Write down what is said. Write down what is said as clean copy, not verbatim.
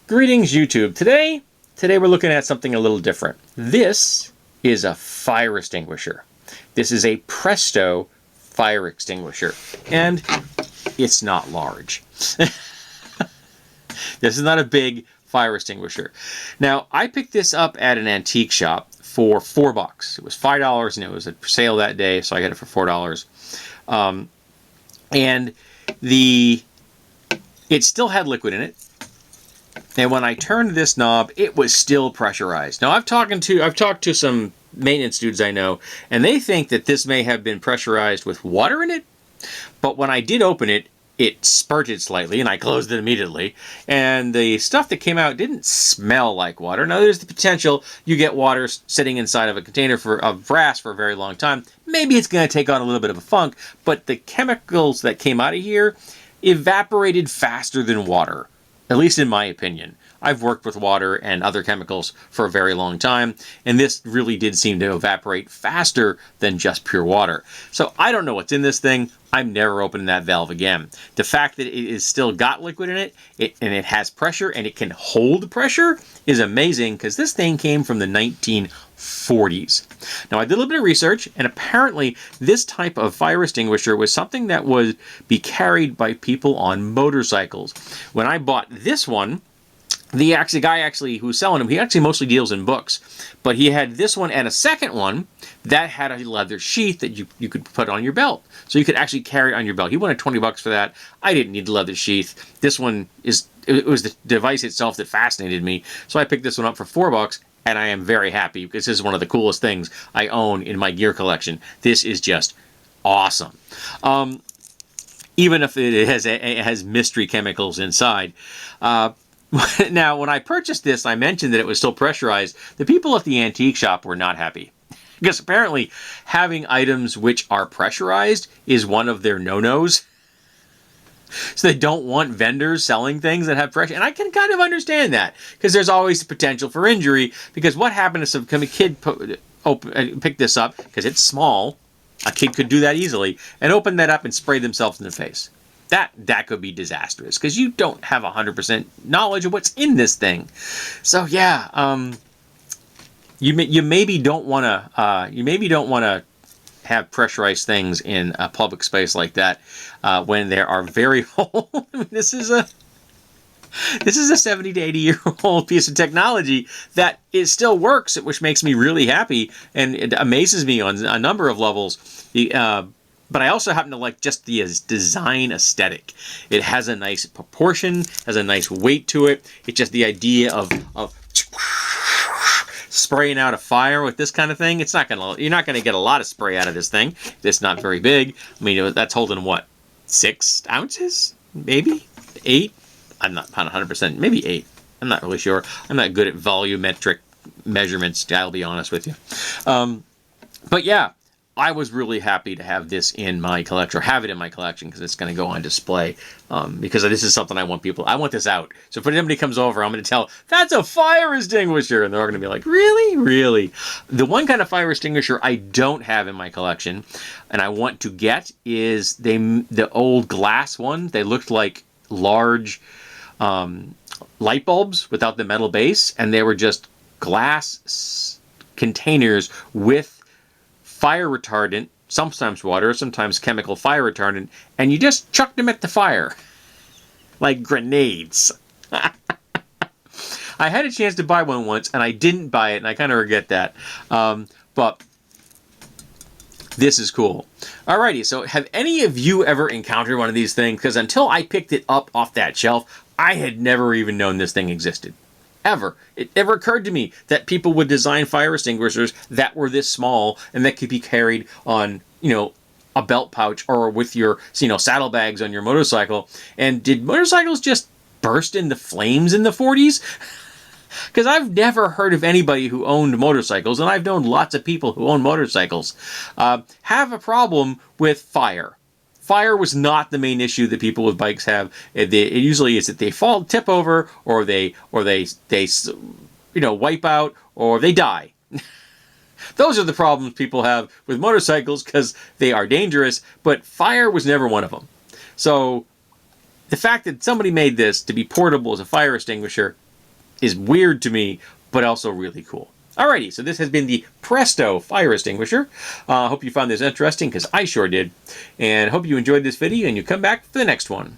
Greetings, YouTube. Today we're looking at something a little different. This is a fire extinguisher. This is a Presto fire extinguisher, and it's not large. This is not a big fire extinguisher. Now, I picked this up at an antique shop for $4. It was $5, and it was a sale that day, so I got it for $4. And it still had liquid in it. And when I turned this knob, it was still pressurized. Now, I've talked to some maintenance dudes I know, and they think that this may have been pressurized with water in it. But when I did open it, it spurted slightly, and I closed it immediately. And the stuff that came out didn't smell like water. Now, there's the potential you get water sitting inside of a container of brass for a very long time. Maybe it's going to take on a little bit of a funk, but the chemicals that came out of here evaporated faster than water. At least in my opinion. I've worked with water and other chemicals for a very long time, and this really did seem to evaporate faster than just pure water. So I don't know what's in this thing. I'm never opening that valve again. The fact that it is still got liquid in it, and it has pressure, and it can hold pressure is amazing, because this thing came from the 1940s. Now, I did a little bit of research, and apparently this type of fire extinguisher was something that would be carried by people on motorcycles. When I bought this one, the guy who was selling them, he actually mostly deals in books, but he had this one and a second one that had a leather sheath that you could put on your belt. So you could actually carry it on your belt. He wanted $20 for that. I didn't need the leather sheath. This one it was the device itself that fascinated me. So I picked this one up for $4, and I am very happy because this is one of the coolest things I own in my gear collection. This is just awesome. Even if it has mystery chemicals inside. Now, when I purchased this, I mentioned that it was still pressurized. The people at the antique shop were not happy. Because apparently having items which are pressurized is one of their no-nos. So they don't want vendors selling things that have pressure. And I can kind of understand that. Because there's always the potential for injury. Because what happened if some kid picked this up, because it's small, a kid could do that easily, and open that up and spray themselves in the face. That could be disastrous because you don't have 100% knowledge of what's in this thing. So yeah, you maybe don't want to have pressurized things in a public space like that when there are very old. I mean, this is a 70 to 80 year old piece of technology that it still works, which makes me really happy, and it amazes me on a number of levels. But I also happen to like just the design aesthetic. It has a nice proportion, has a nice weight to it. It's just the idea of spraying out a fire with this kind of thing. You're not gonna get a lot of spray out of this thing. It's not very big. I mean, that's holding what, 6 ounces, maybe 8. I'm not 100%. Maybe 8. I'm not really sure. I'm not good at volumetric measurements. I'll be honest with you. But yeah. I was really happy to have this in my collection, or have it in my collection, because it's going to go on display. Because this is something I want this out. So if anybody comes over, I'm going to tell, that's a fire extinguisher. And they're going to be like, really? Really? The one kind of fire extinguisher I don't have in my collection, and I want to get, is the old glass ones. They looked like large light bulbs without the metal base. And they were just glass containers with fire retardant, sometimes water, sometimes chemical fire retardant, and you just chucked them at the fire. Like grenades. I had a chance to buy one once, and I didn't buy it, and I kind of regret that. But this is cool. Alrighty, so have any of you ever encountered one of these things? Because until I picked it up off that shelf, I had never even known this thing existed. Ever. It never occurred to me that people would design fire extinguishers that were this small and that could be carried on, a belt pouch or with your, saddlebags on your motorcycle. And did motorcycles just burst into flames in the 40s? Because I've never heard of anybody who owned motorcycles, and I've known lots of people who own motorcycles, have a problem with fire. Fire was not the main issue that people with bikes have. It usually is that they tip over, or they wipe out, or they die. Those are the problems people have with motorcycles because they are dangerous, but fire was never one of them. So the fact that somebody made this to be portable as a fire extinguisher is weird to me, but also really cool. Alrighty, so this has been the Presto fire extinguisher. Hope you found this interesting, because I sure did. And hope you enjoyed this video and you come back for the next one.